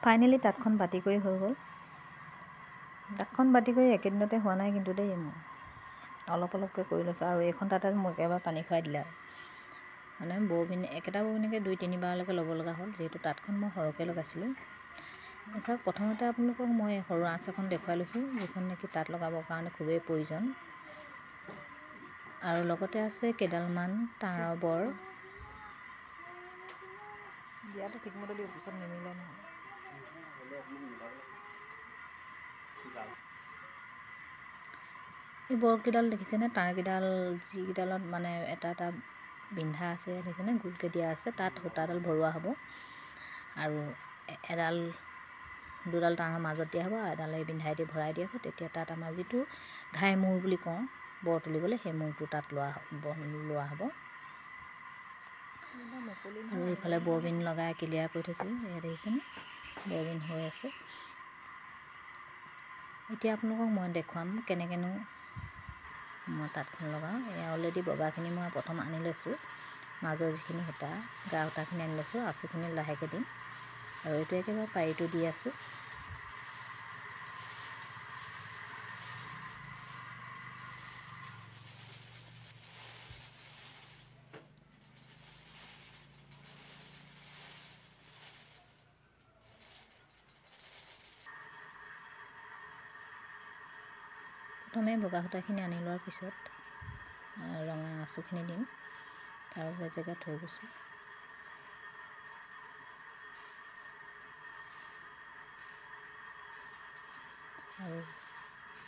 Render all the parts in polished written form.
Finally তাঁতখন বাতি কৰি হৈ গ'ল। তাঁতখন বাতি কৰি একেদিনতে হোৱা নাই কিন্তু দেই, মোৰ অলপ অলপকৈ কৰি লৈছোঁ। আৰু এইখন তাঁতে মোক একেবাৰে পানী খুৱাই দিলে আৰু মানে ববিন একেটা ববিনকে 2-3 বাৰলৈকে ল'ব লগা হ'ল, যিহেতু তাঁতখন মই সৰহকৈ লগাইছিলোঁ। চাওক, প্ৰথমতে আপোনালোকক মই সৰু আঁচ এখন দেখুৱাই লৈছোঁ, যিখন নেকি তাঁত লগাবৰ কাৰণে খুবেই প্ৰয়োজন। আৰু লগতে আছে কেইডালমান তাঁৰ বৰ। দিয়াটো ঠিকমতে দিওঁ, পিছত নিমিলে নহয়। এই বৰকেইডাল দেখিছেনে? তাঁৰকেইডাল যিকেইডালত মানে এটা এটা বিন্ধা আছে দেখিছেনে, গোলকৈ দিয়া আছে, তাত সূতাডাল ভৰোৱা হ'ব। আৰু দুডাল তাঁৰৰ মাজত দিয়া হ'ব, এডাল এই বিন্ধাই দি ভৰাই দিয়া হ'ব। তেতিয়া তাত আমাৰ যিটো ঘাই মূৰ বুলি কওঁ বৰ তুলিবলৈ, সেই মূৰটো তাত লোৱা হ'ব। আৰু এইফালে ববিন লগাই ক্লিয়াৰ কৰি থৈছিলোঁ, এয়া দেখিছেনে ববিন হৈ আছে। এতিয়া আপোনালোকক মই দেখুৱাম কেনেকৈনো মই তাঁতখন লগাওঁ। এয়া অলৰেডি বগাখিনি মই প্ৰথম আনি লৈছোঁ, মাজৰ যিখিনি সূতা গা সূতাখিনি আনি লৈছোঁ, আঁচুখিনি লাহেকৈ দিম। আৰু এইটো একেবাৰে পাৰিটো দি আছোঁ। প্ৰথমে বগা সূতাখিনি আনি লোৱাৰ পিছত ৰঙা আঁচুখিনি দিম, তাৰ বাবে জেগাত থৈ গৈছোঁ। আৰু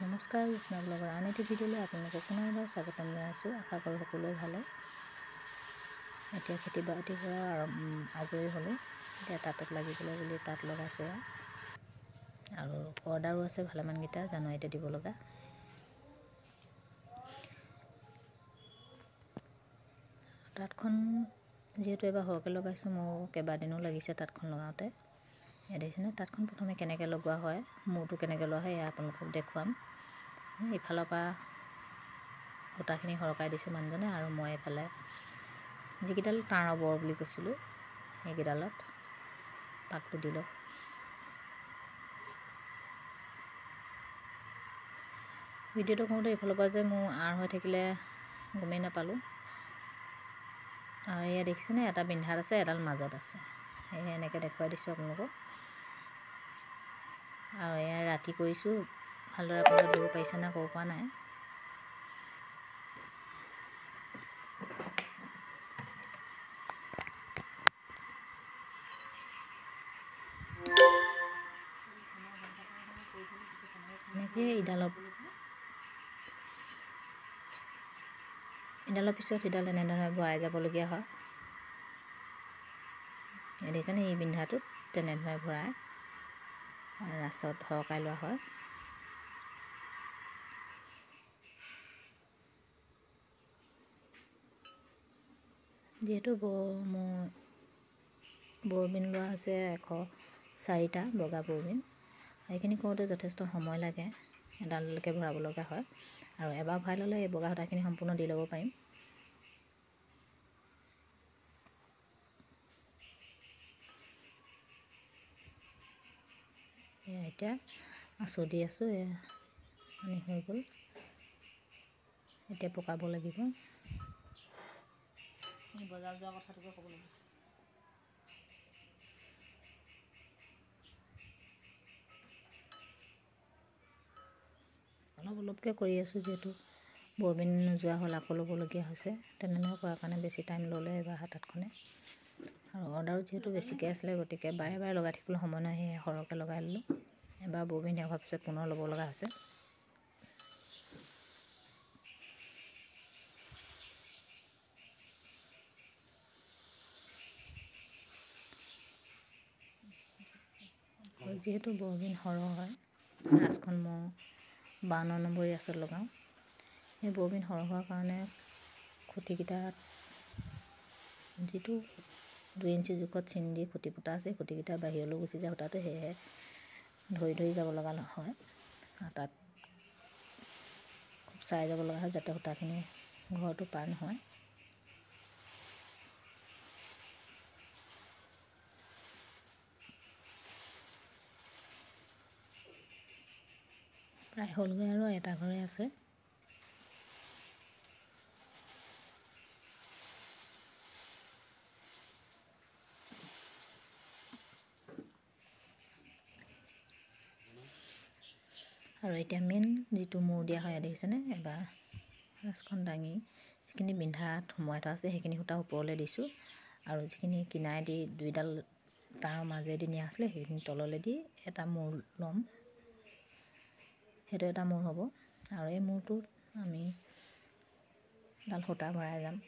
নমস্কাৰ, জ্যোৎস্না ব্লগৰ আন এটি ভিডিঅ'লৈ আপোনালোকক পুনৰ এবাৰ স্বাগতম জনাইছোঁ। আশা কৰোঁ সকলোৱে ভালে। এতিয়া খেতি বাতিৰ পৰা আজৰি হ'লোঁ, এতিয়া তাঁতত লাগিবলৈ বুলি তাঁত লগাইছোঁ। আৰু অৰ্ডাৰো আছে ভালেমানকেইটা জানুৱাৰীতে দিব লগা। তাঁতখন যিহেতু এবাৰ সৰহকৈ লগাইছোঁ, মোৰ কেইবাদিনো লাগিছে তাঁতখন লগাওঁতে। এয়া দেখিছেনে তাঁতখন প্ৰথমে কেনেকৈ লগোৱা হয়, মূৰটো কেনেকৈ লোৱা হয়, এয়া আপোনালোকক দেখুৱাম। ইফালৰ পৰা সূতাখিনি সৰকাই দিছোঁ মানুহজনে, আৰু মই এইফালে যিকেইডাল তাঁৰৰ বৰ বুলি কৈছিলোঁ সেইকেইডালত পাকটো দি লওঁ। ভিডিঅ'টো কৰোঁতে এইফালৰ পৰা যে মোৰ আঁৰ হৈ থাকিলে গমেই নাপালোঁ। আৰু এয়া দেখিছেনে এটা বিন্ধাত আছে, এডাল মাজত আছে, সেয়ে এনেকৈ দেখুৱাই দিছোঁ আপোনালোকক। আৰু এয়া ৰাতি কৰিছোঁ, ভালদৰে আপোনালোকে ধৰিব পাৰিছে না ক'ব পৰা নাই। এনেকৈ ইডালৰ পিছত সিডাল এনেধৰণে ভৰাই যাবলগীয়া হয়। দেখিছেনে এই বিন্ধাটোত তেনেধৰণে ভৰাই ৰাছত সৰকাই লোৱা হয়। যিহেতু মোৰ ববিন লোৱা হৈছে 104টা বগা ববিন, সেইখিনি কৰোঁতে যথেষ্ট সময় লাগে, এডাললৈকে ভৰাব লগা হয়। আৰু এবাৰ ভৰাই ল'লে এই বগা সূতাখিনি সম্পূৰ্ণ দি ল'ব পাৰিম। এতিয়া আঁচু দি আছোঁ, পানী হৈ গ'ল, এতিয়া পকাব লাগিব। বজাৰ যোৱা কথাটোকে ক'বলৈ গৈছোঁ। অলপকৈ কৰি আছোঁ, যিহেতু ববিন নোযোৱা হ'ল, আকৌ ল'বলগীয়া হৈছে। তেনেধৰণৰ কৰাৰ কাৰণে বেছি টাইম ল'লে এইবাৰ তাঁতখনে। আৰু অৰ্ডাৰো যিহেতু বেছিকৈ আছিলে, গতিকে বাৰে বাৰে লগাই থাকিবলৈ সময় নাই, সেয়ে সৰহকৈ লগাই ল'লোঁ। এবাৰ ববিন শেষ হোৱাৰ পিছত পুনৰ ল'ব লগা হৈছে। আৰু যিহেতু ববিন সৰহ হয়, ৰাঁচখন মই 52 নম্বৰ ৰাঁচত লগাওঁ। সেই ববিন সৰহ হোৱাৰ কাৰণে খুঁটিকেইটাত যিটো 2 ইঞ্চি জোখত চিন দি খুঁটি পুতা আছে, খুঁটিকেইটা বাহিৰলৈ গুচি যায় সূতাটো, সেয়েহে ধৰি ধৰি যাব লগা হয়। আৰু তাত খুব চাই যাব লগা হয়, যাতে সূতাখিনি ঘৰটো পাৰ নহয়। প্ৰায় হ'লগৈ আৰু এটা ঘৰে আছে। আৰু এতিয়া মেইন যিটো মূৰ দিয়া হয় দেখিছেনে, এবাৰ ৰাঁচখন দাঙি যিখিনি বিন্ধাত সোমোৱাই থোৱা আছে সেইখিনি সূতা ওপৰলৈ দিছোঁ, আৰু যিখিনি কিনাৰেদি দুইডাল তাৰ মাজেদি নিয়া আছিলে সেইখিনি তললৈ দি এটা মূৰ ল'ম। সেইটো এটা মূৰ হ'ব, আৰু এই মূৰটোত আমি এডাল সূতা ভৰাই যাম।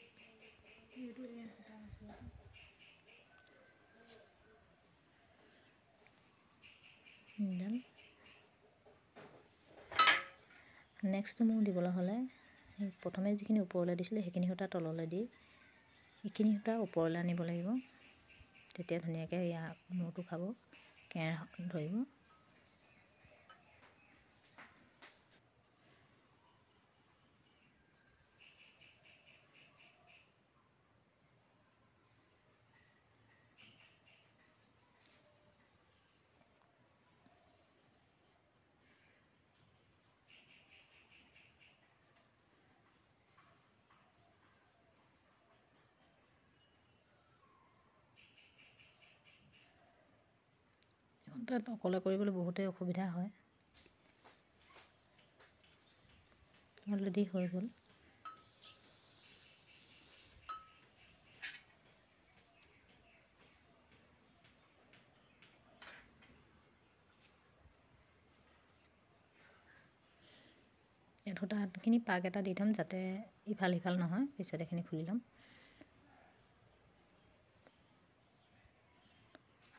নেক্সট মূৰ দিবলৈ হ'লে প্ৰথমে যিখিনি ওপৰলৈ দিছিলোঁ সেইখিনি সূতা তললৈ দি এইখিনি সূতা ওপৰলৈ আনিব লাগিব, তেতিয়া ধুনীয়াকৈ ইয়াৰ মূৰটো খাব, কেৰ ধৰিব। তাত অকলে কৰিবলৈ বহুতেই অসুবিধা হয়। অলৰেডি হৈ গ'ল। ইয়াত সূতাখিনি পাক এটা দি থ'ম যাতে ইফাল সিফাল নহয়, পিছত এইখিনি খুলি ল'ম।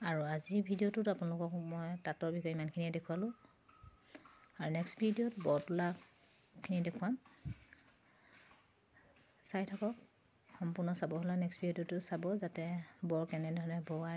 আৰু আজিৰ ভিডিঅ'টোত আপোনালোকক মই তাঁতৰ বিষয়ে ইমানখিনিয়ে দেখুৱালোঁ, আৰু নেক্সট ভিডিঅ'ত বৰ তোলাখিনি দেখুৱাম। চাই থাকক, সম্পূৰ্ণ চাব হ'লে নেক্সট ভিডিঅ'টো চাব, যাতে বৰ কেনেধৰণে বোৱাই